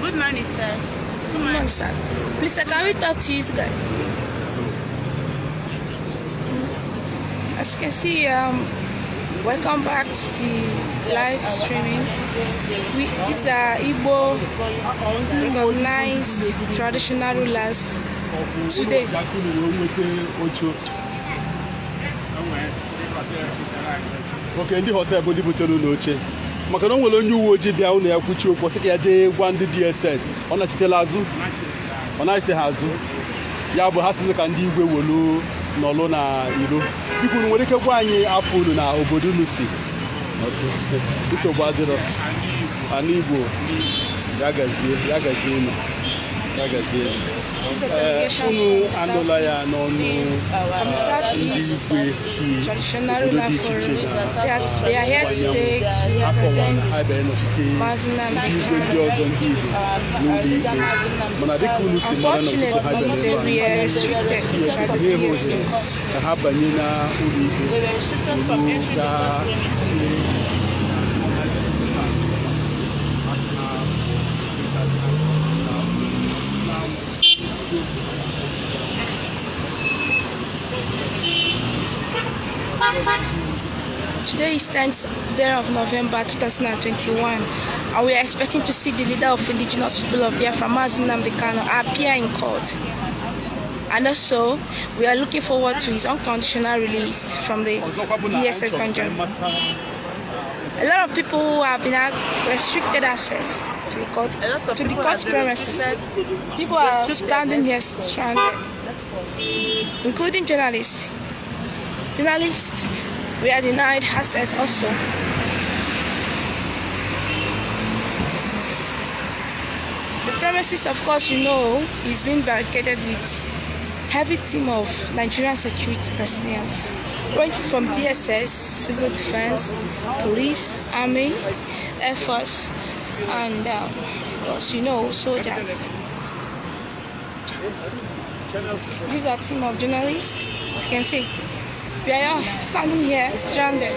Good morning, sirs. Good morning, sirs. Please, can we talk to you guys? As you can see, welcome back to the live streaming. These are Igbo recognized traditional rulers today. Okay, ndị hotel bụ butere n'oche maka na o nwere onye uwe ojii bịa ụlọ ya kwuchi okwu sị ka ya jee gwa ndị DSS ọ nachitela azụ ọ nachite ha azụ ya bụ ha sịzị ka ndị igwe welu n'ọlụ na iro biko nwere ike gwa anyị afọ unu na obodo unu si nsogbu adịrọ ana Igbo ya gazie unu ya gazie unu anụla ya n'ọnụ ndị igwe si obodo dị iche iche They are here today to represent ndị igwe ndị ọzọ ndị Igbo n'ụlọ ikpe mana dịka unu si mara n'ọtụtụ ha bịara ebe a ka ha banye na ụlọ ikpe olu gaa Today is 10th day of November 2021, and we are expecting to see the leader of indigenous people of Biafra, Nnamdi Kanu, appear in court. And also, we are looking forward to his unconditional release from the DSS dungeon. A lot of people have been restricted access to the court premises. People are standing here stranded, including journalists. Journalists, we are denied access also. The premises, of course, you know, is being barricaded with heavy team of Nigerian security personnel, ranging from DSS, civil defense, police, army, air force, and of course, you know, soldiers. These are a team of journalists, as you can see. We are standing here stranded.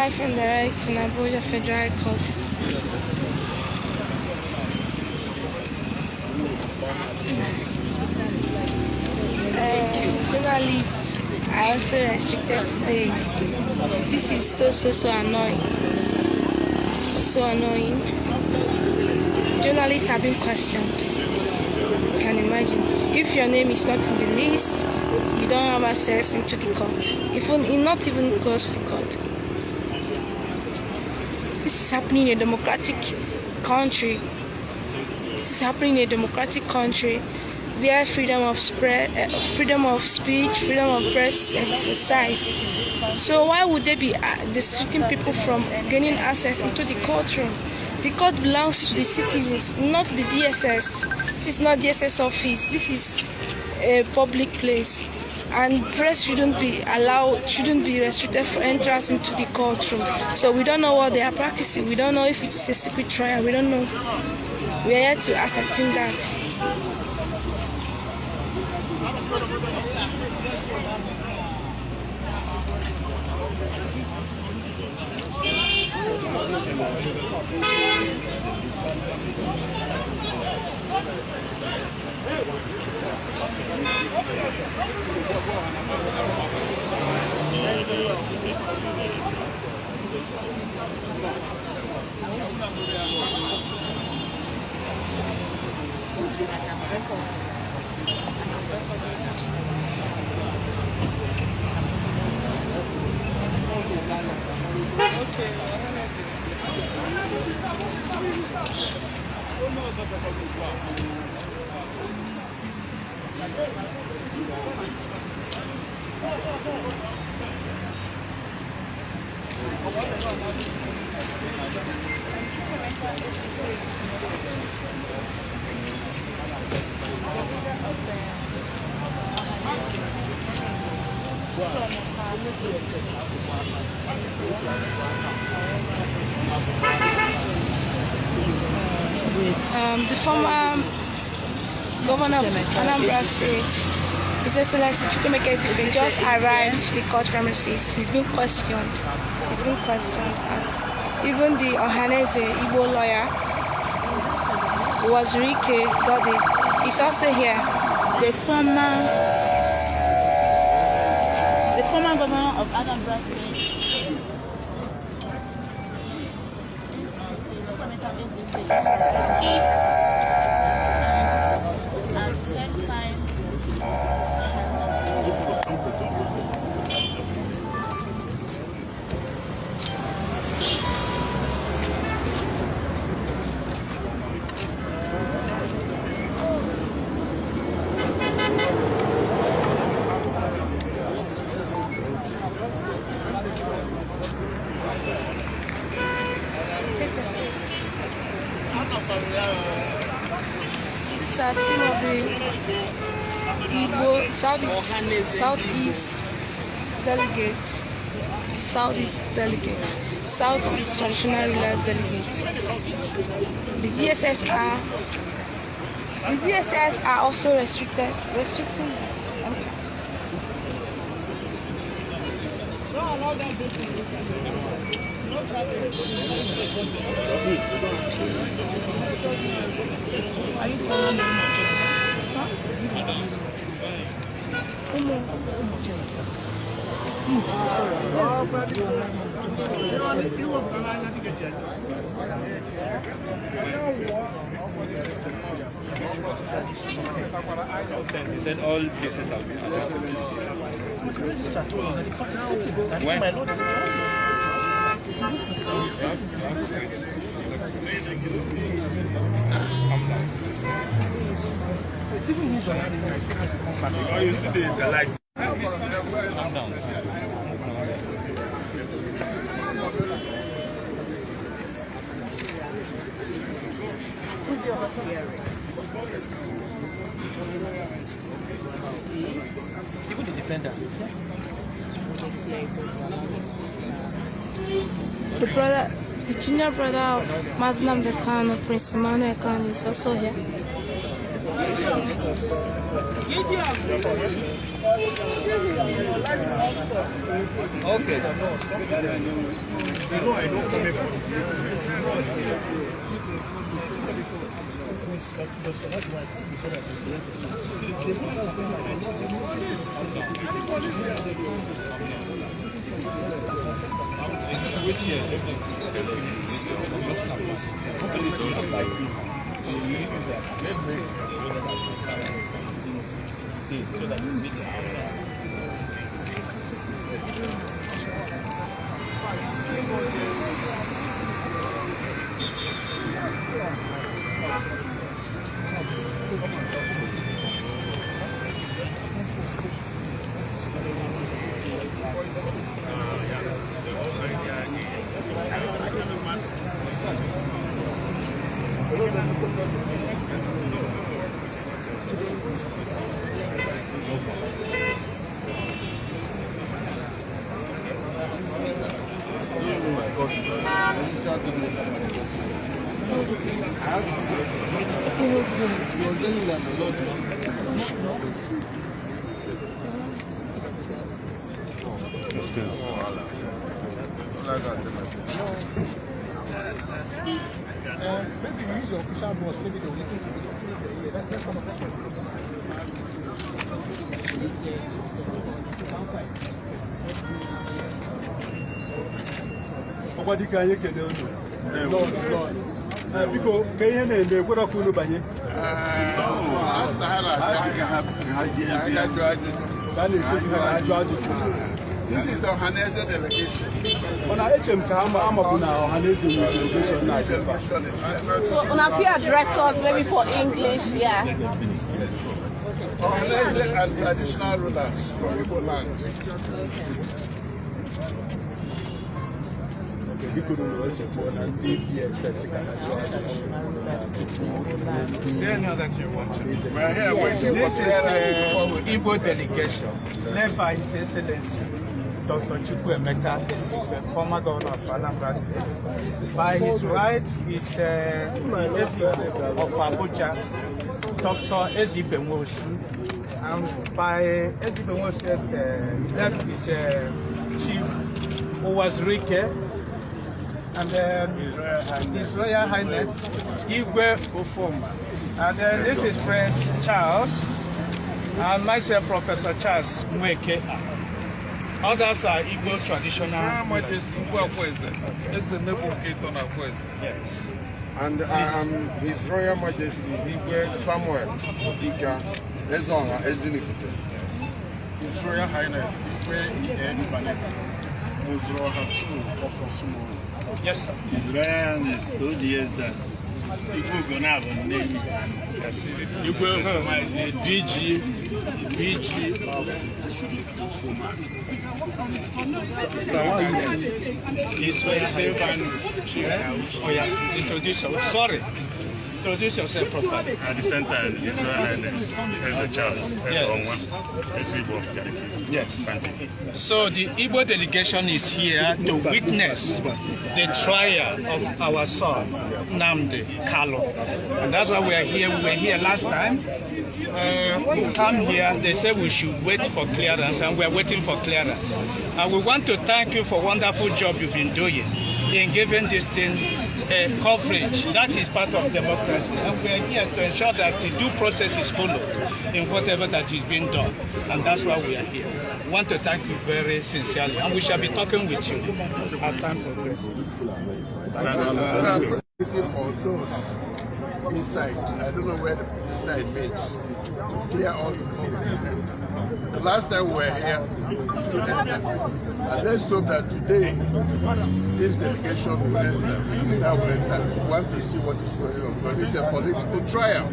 Live and direct in Abuja Federal Court. Journalists are also restricted today. This is so annoying. This is so annoying. Journalists are being questioned. You can imagine. If your name is not in the list, you don't have access into the court. Not even close to the court. This is happening in a democratic country. This is happening in a democratic country where freedom of speech, freedom of press is exercised. So why would they be restricting people from gaining access into the courtroom? The court belongs to the citizens, not the DSS. This is not DSS office. This is a public place. And press shouldn't be restricted for entrance into the courtroom. So we don't know what they are practicing. We don't know if it's a secret trial. We don't know. We are here to ascertain that. The former governor of Anambra State, His Excellency Chukwemeka just arrived to the court premises. He's been questioned. And even the Ohaneze Igbo lawyer was Rike Godi. He's also here. The former governor of Anambra State. At the same time, This is a team of the Igbo Southeast Delegates. Southeast Traditional Rulers Delegates. The DSS are also restricting. He said all places have been you see the like. Calm down. Even the defenders. The junior brother of Muslim Khan, Prince Emmanuel Khan, is also here. Okay. So that you meet maybe use your official boss, maybe they'll listen to you. That's one of them. Nobody can you get Lord. Because Kayan and the what of Kulubani? That is just how I This is the Ohanese delegation. So, if you address us maybe for English, yeah. Ohanese and traditional rulers from Igbo land. We're here waiting. This is Igbo delegation led by His Excellency Dr. Chukwuemeka Esife, former governor of Anambra State. By his right is of Abuja, Dr. Ezibe Nwosu. And by Ezibe Nwosu's left is Chief Owazurike, and then His Royal Highness Igwe Ofoma. And then this is Prince Charles, and myself, Professor Charles Mweke. Others are Igbo traditional. Yes. And I am His Royal Majesty Igwe Samuel Ika Ezonga Ezinifite. His Royal Highness Igwe Ibaneka Muzroha II of Osumo. Yes, sir. His Royal Highness Odieza Igwe Gonava name. Yes. Igwe DG of Fuma. His Royal Highness. Oh yeah, introduce yourself. Sorry. Introduce yourself properly. At the center, His Royal Highness as a Charles, Yes. as Igbo of Deliki. Yes. So the Igbo delegation is here to witness the trial of our son, Nnamdi Kanu. And that's why we are here. We were here last time. We come here, they said we should wait for clearance, and we're waiting for clearance. And we want to thank you for a wonderful job you've been doing in giving this thing coverage. That is part of democracy. And we are here to ensure that the due process is followed in whatever that is being done. And that's why we are here. We want to thank you very sincerely. And we shall be talking with you as time progresses. Inside, I don't know where the inside means, to clear all the food. The last time we were here, we entered. And let's hope that today, this delegation will enter. That will enter. We want to see what is going on. But it's a political trial.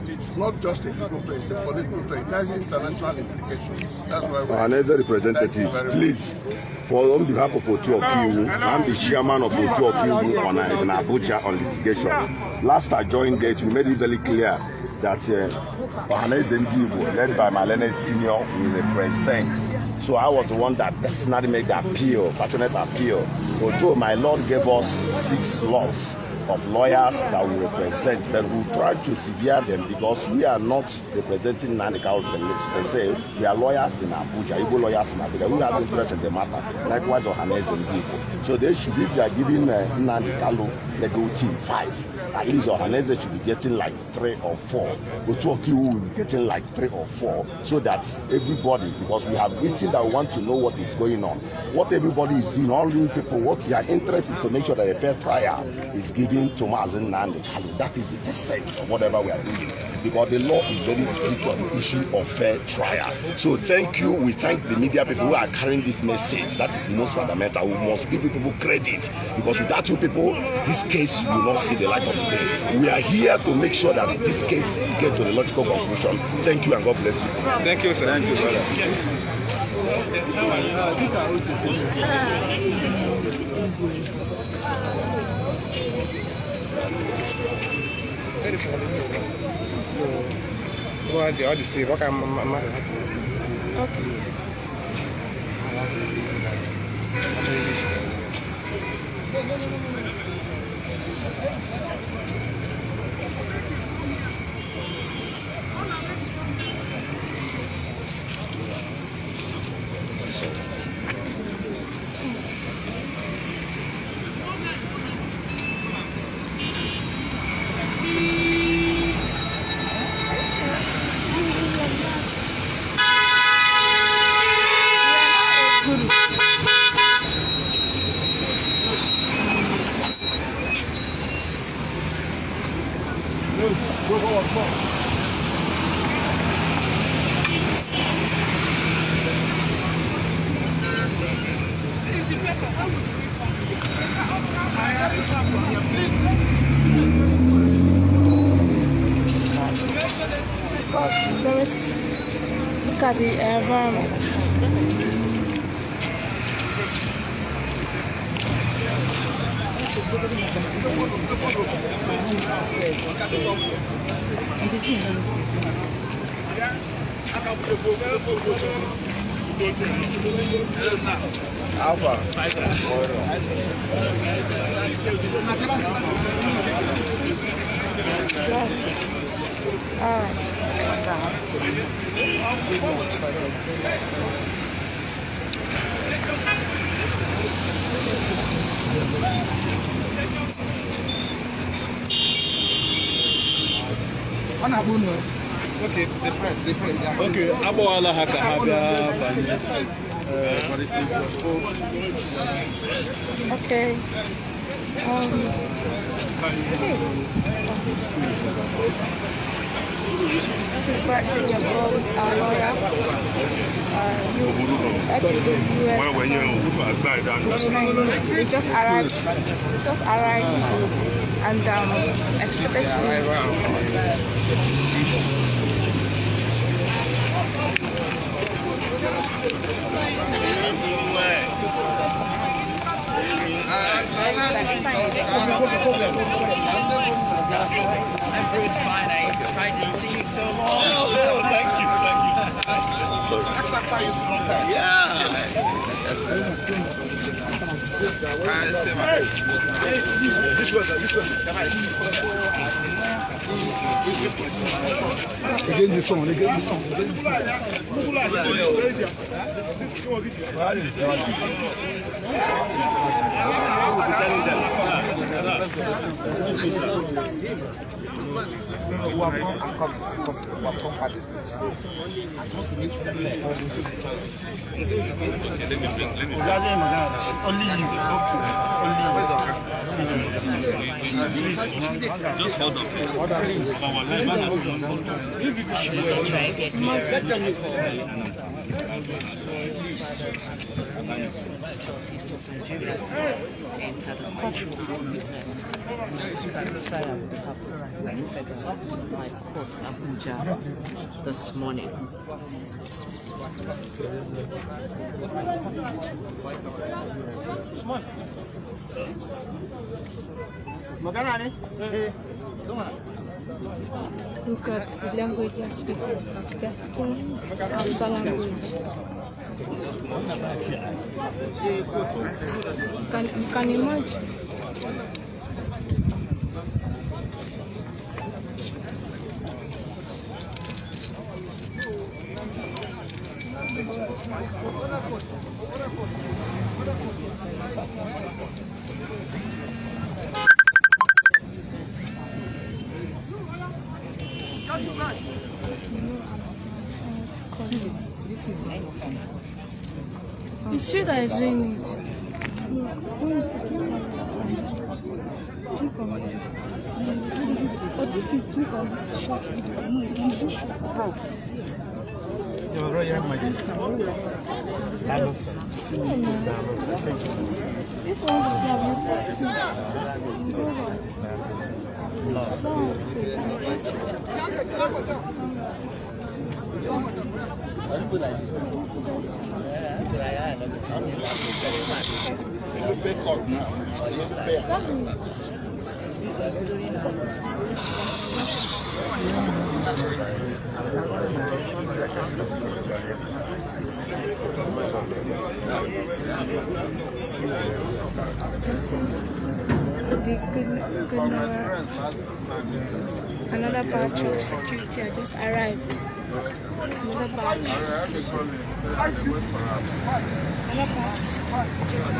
It's not just a legal play, it's a political play. It has international implications. That's why we're another representative, please. On behalf of Socio-Cultural, I'm the chairman of Socio-Cultural in Abuja on litigation. Last I joined Delegates, we made it very clear that Ohanese Igbo, led by my learned senior, will represent. So I was the one that personally made the appeal, passionate appeal. Although my Lord gave us 6 lots of lawyers that will represent, but we try to severe them because we are not representing Nnamdi Kanu. They say we are lawyers in Abuja, Igbo lawyers in Abuja, who has interest in the matter. Likewise, Ohanese and Igbo. So they should be, if they are giving Nnamdi Kanu legal team 5. At least Ohanese should be getting like 3 or 4. Socio-Cultural will be getting like 3 or 4, so that everybody, because we have written that we want to know what is going on, what everybody is doing, all you people, what their interest is to make sure that a fair trial is given to Mazen Nnamdi Kanu. That is the essence of whatever we are doing, because the law is very strict on the issue of fair trial. So thank you. We thank the media people who are carrying this message. That is most fundamental. We must give people credit, because without you people, this case will not see the light of the day. We are here to make sure that this case gets to the logical conclusion. Thank you and God bless you. Thank you, sir. Thank you, brother. So, what are the odyssey? What can Let me look at the environment. Alpha. Okay, the press. Okay, agbawala ha ka ha bịa banye. Okay. This is Bart Senior with our lawyer. We just arrived. And expected to Again the song. Just hold on, please. This morning. look at the language they are speaking. They are speaking Hausa language. You can imagine. It's you that is doing it. But if you click on this short video, you can do short. Your Royal Majesty. If one is another batch of security had just arrived. Another batch. Another batch of security just